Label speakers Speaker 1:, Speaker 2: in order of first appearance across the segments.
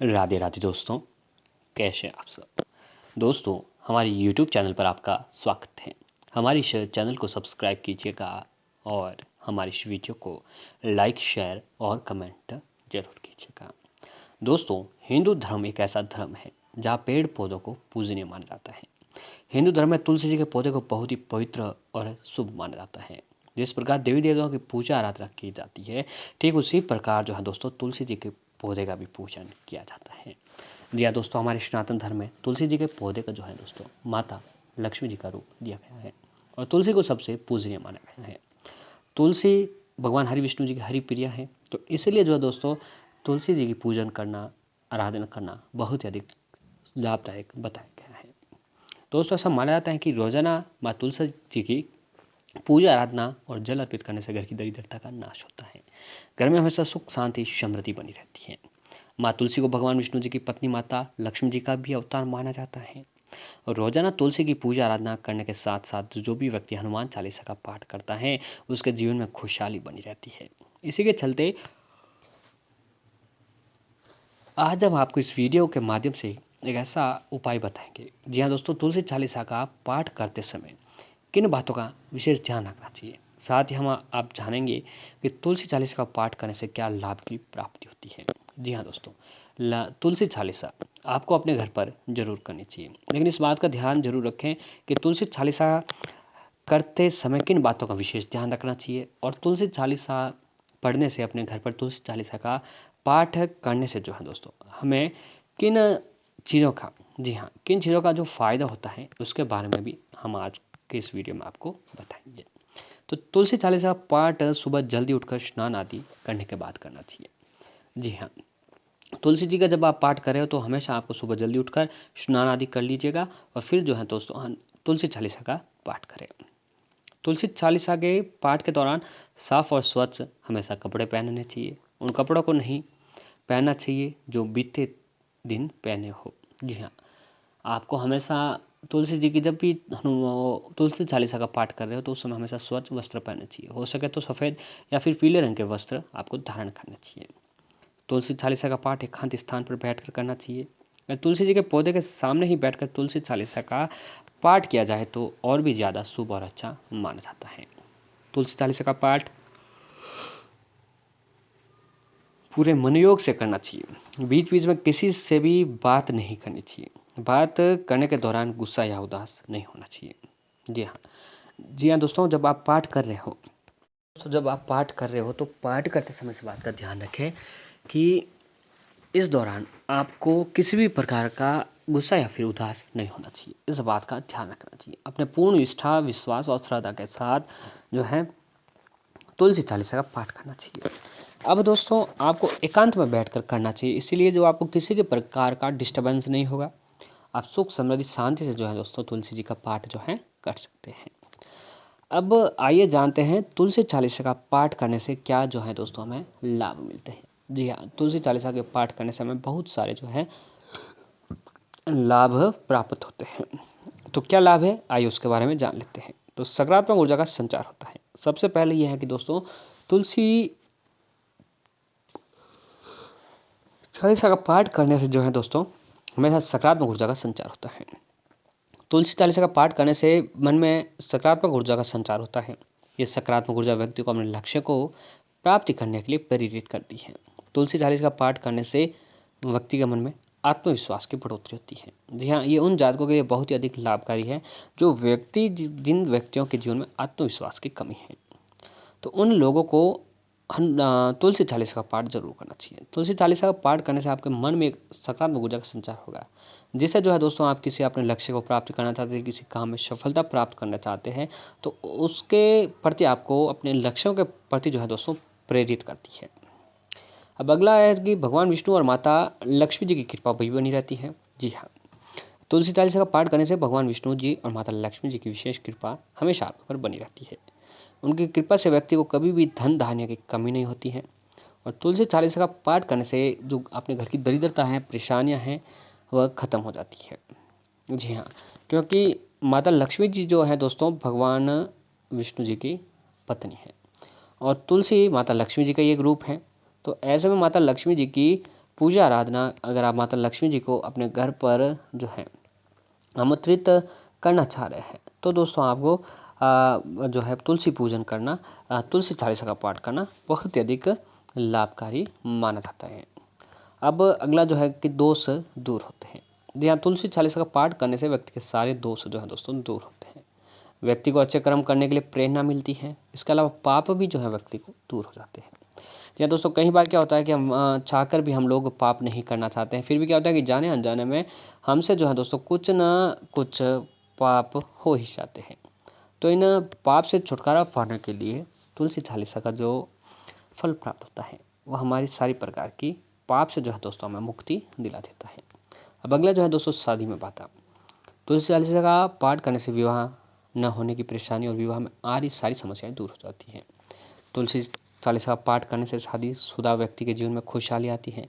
Speaker 1: राधे राधे दोस्तों, कैसे हैं आप सब। दोस्तों, हमारे YouTube चैनल पर आपका स्वागत है। हमारे इस चैनल को सब्सक्राइब कीजिएगा और हमारे इस वीडियो को लाइक, शेयर और कमेंट जरूर कीजिएगा। दोस्तों, हिंदू धर्म एक ऐसा धर्म है जहाँ पेड़ पौधों को पूजनीय माना जाता है। हिंदू धर्म में तुलसी जी के पौधे को बहुत ही पवित्र और शुभ माना जाता है। जिस प्रकार देवी देवताओं की पूजा आराधना की जाती है, ठीक उसी प्रकार जो है दोस्तों तुलसी जी के पौधे का भी पूजन किया जाता है। जी हाँ दोस्तों, हमारे सनातन धर्म में तुलसी जी के पौधे का जो है दोस्तों माता लक्ष्मी जी का रूप दिया गया है और तुलसी को सबसे पूजनीय माना गया है। तुलसी भगवान हरि विष्णु जी की हरि प्रिया है, तो इसलिए जो है दोस्तों तुलसी जी की पूजन करना, आराधना करना बहुत ही अधिक लाभदायक बताया गया है। दोस्तों, ऐसा माना जाता है कि रोजाना माँ तुलसी जी की पूजा आराधना और जल अर्पित करने से घर की दरिद्रता का नाश होता है। घर में हमेशा सुख शांति समृद्धि बनी रहती है। माँ तुलसी को भगवान विष्णु जी की पत्नी माता लक्ष्मी जी का भी अवतार माना जाता है। रोजाना तुलसी की पूजा आराधना करने के साथ साथ जो भी व्यक्ति हनुमान चालीसा का पाठ करता है, उसके जीवन में खुशहाली बनी रहती है। इसी के चलते आज हम आपको इस वीडियो के माध्यम से एक ऐसा उपाय बताएंगे। जी हाँ दोस्तों, तुलसी चालीसा का पाठ करते समय किन बातों का विशेष ध्यान रखना चाहिए, साथ ही हम आप जानेंगे कि तुलसी चालीसा का पाठ करने से क्या लाभ की प्राप्ति होती है। जी हाँ दोस्तों, तुलसी चालीसा आपको अपने घर पर जरूर करनी चाहिए, लेकिन इस बात का ध्यान जरूर रखें कि तुलसी चालीसा करते समय किन बातों का विशेष ध्यान रखना चाहिए और तुलसी चालीसा पढ़ने से अपने घर पर तुलसी चालीसा का पाठ करने से जो है दोस्तों हमें किन चीज़ों का, जी हाँ, किन चीज़ों का जो फायदा होता है उसके बारे में भी हम आज के इस वीडियो में आपको बताएंगे। तो तुलसी चालीसा पाठ सुबह जल्दी उठकर स्नान आदि करने के बाद करना चाहिए। जी हाँ, तुलसी जी का जब आप पाठ कर रहे हो तो हमेशा आपको सुबह जल्दी उठकर स्नान आदि कर लीजिएगा और फिर जो है दोस्तों हम तुलसी चालीसा का पाठ करें। तुलसी चालीसा के पाठ के दौरान साफ और स्वच्छ हमेशा कपड़े पहनने चाहिए। उन कपड़ों को नहीं पहनना चाहिए जो बीते दिन पहने हो। जी हाँ, आपको हमेशा तुलसी जी की जब भी तुलसी चालीसा का पाठ कर रहे हो तो उस समय हमेशा स्वच्छ वस्त्र पहनने चाहिए। हो सके तो सफ़ेद या फिर पीले रंग के वस्त्र आपको धारण करने चाहिए। तुलसी चालीसा का पाठ एकांत स्थान पर बैठकर करना चाहिए। अगर तुलसी जी के पौधे के सामने ही बैठकर तुलसी चालीसा का पाठ किया जाए तो और भी ज़्यादा शुभ और अच्छा माना जाता है। तुलसी चालीसा का पाठ पूरे मनोयोग से करना चाहिए। बीच बीच में किसी से भी बात नहीं करनी चाहिए। बात करने के दौरान गुस्सा या उदास नहीं होना चाहिए। जी हाँ दोस्तों, जब आप पाठ कर रहे हो तो पाठ करते समय इस बात का ध्यान रखें कि इस दौरान आपको किसी भी प्रकार का गुस्सा या फिर उदास नहीं होना चाहिए। इस बात का ध्यान रखना चाहिए। अपने पूर्ण निष्ठा, विश्वास और श्रद्धा के साथ जो है तुलसी चालीसा का पाठ करना चाहिए। अब दोस्तों, आपको एकांत में बैठकर करना चाहिए, इसीलिए जो आपको किसी के प्रकार का डिस्टर्बेंस नहीं होगा। आप सुख समृद्धि शांति से जो है दोस्तों तुलसी जी का पाठ जो है कर सकते हैं। अब आइए जानते हैं तुलसी चालीसा का पाठ करने से क्या जो है दोस्तों हमें लाभ मिलते हैं। जी हाँ, तुलसी चालीसा के पाठ करने से हमें बहुत सारे जो है लाभ प्राप्त होते हैं। तो क्या लाभ है, आइए उसके बारे में जान लेते हैं। तो सकारात्मक ऊर्जा का संचार होता है। सबसे पहले यह है कि दोस्तों तुलसी चालीसा का पाठ करने से जो है दोस्तों हमेशा सकारात्मक ऊर्जा का संचार होता है। तुलसी चालीसा का पाठ करने से मन में सकारात्मक ऊर्जा का संचार होता है। ये सकारात्मक ऊर्जा व्यक्ति को अपने लक्ष्य को प्राप्ति करने के लिए प्रेरित करती है। तुलसी चालीसा का पाठ करने से व्यक्ति के मन में आत्मविश्वास की बढ़ोतरी होती है। जी हाँ, ये उन जातकों के लिए बहुत ही अधिक लाभकारी है जो जिन व्यक्तियों के जीवन में आत्मविश्वास की कमी है, तो उन लोगों को तुलसी चालीसा का पाठ जरूर करना चाहिए। तुलसी चालीसा का पाठ करने से आपके मन में एक सकारात्मक ऊर्जा का संचार होगा, जिससे जो है दोस्तों आप किसी अपने लक्ष्य को प्राप्त करना चाहते हैं, किसी काम में सफलता प्राप्त करना चाहते हैं, तो उसके प्रति आपको अपने लक्ष्यों के प्रति जो है दोस्तों प्रेरित करती है। अब अगला है कि भगवान विष्णु और माता लक्ष्मी जी की कृपा भी बनी रहती है। जी हाँ, तुलसी चालीसा का पाठ करने से भगवान विष्णु जी और माता लक्ष्मी जी की विशेष कृपा हमेशा आप पर बनी रहती है। उनकी कृपा से व्यक्ति को कभी भी धन धान्य की कमी नहीं होती है और तुलसी चालीसा का पाठ करने से जो अपने घर की दरिद्रता है, परेशानियां हैं, वह खत्म हो जाती है। जी हाँ, क्योंकि माता लक्ष्मी जी जो है दोस्तों भगवान विष्णु जी की पत्नी है और तुलसी माता लक्ष्मी जी का एक रूप है। तो ऐसे में माता लक्ष्मी जी की पूजा आराधना अगर आप माता लक्ष्मी जी को अपने घर पर जो है आमंत्रित करना चाह रहे हैं तो दोस्तों आपको जो है तुलसी पूजन करना, तुलसी चालीसा का पाठ करना बहुत ही अधिक लाभकारी माना जाता है। अब अगला जो है कि दोष दूर होते हैं। जी हाँ, तुलसी चालीसा का पाठ करने से व्यक्ति के सारे दोष जो है दोस्तों दूर होते हैं। व्यक्ति को अच्छे कर्म करने के लिए प्रेरणा मिलती है। इसके अलावा पाप भी जो है व्यक्ति को दूर हो जाते हैं। या दोस्तों कई बार क्या होता है कि हम चाहकर भी हम लोग पाप नहीं करना चाहते हैं, फिर भी क्या होता है कि जाने अनजाने में हमसे जो है दोस्तों कुछ ना कुछ पाप हो ही जाते हैं। तो इन पाप से छुटकारा पाने के लिए तुलसी चालीसा का जो फल प्राप्त होता है वह हमारी सारी प्रकार की पाप से जो है दोस्तों हमें मुक्ति दिला देता है। अब अगला जो है दोस्तों शादी में बात। तुलसी चालीसा का पाठ करने से विवाह न होने की परेशानी और विवाह में आ रही सारी समस्याएं दूर हो जाती हैं। तुलसी चालीसा का पाठ करने से शादीशुदा व्यक्ति के जीवन में खुशहाली आती है,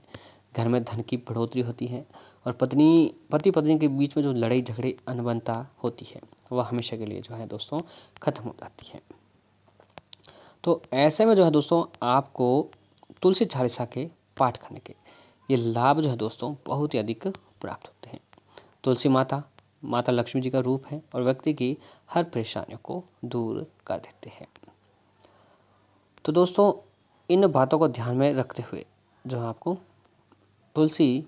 Speaker 1: घर में धन की बढ़ोतरी होती है और पति पत्नी के बीच में जो लड़ाई झगड़े अनबनता होती है वह हमेशा के लिए जो है दोस्तों खत्म हो जाती है। तो ऐसे में जो है दोस्तों आपको तुलसी चालीसा के पाठ करने के ये लाभ जो है दोस्तों बहुत ही अधिक प्राप्त होते हैं। तुलसी माता लक्ष्मी जी का रूप है और व्यक्ति की हर परेशानियों को दूर कर देते हैं। तो दोस्तों इन बातों को ध्यान में रखते हुए जो आपको तुलसी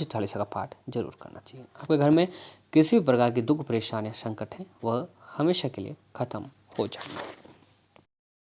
Speaker 1: चालीसा का पाठ जरूर करना चाहिए। आपके घर में किसी भी प्रकार की दुख परेशानी या संकट है वह हमेशा के लिए खत्म हो जाएंगे।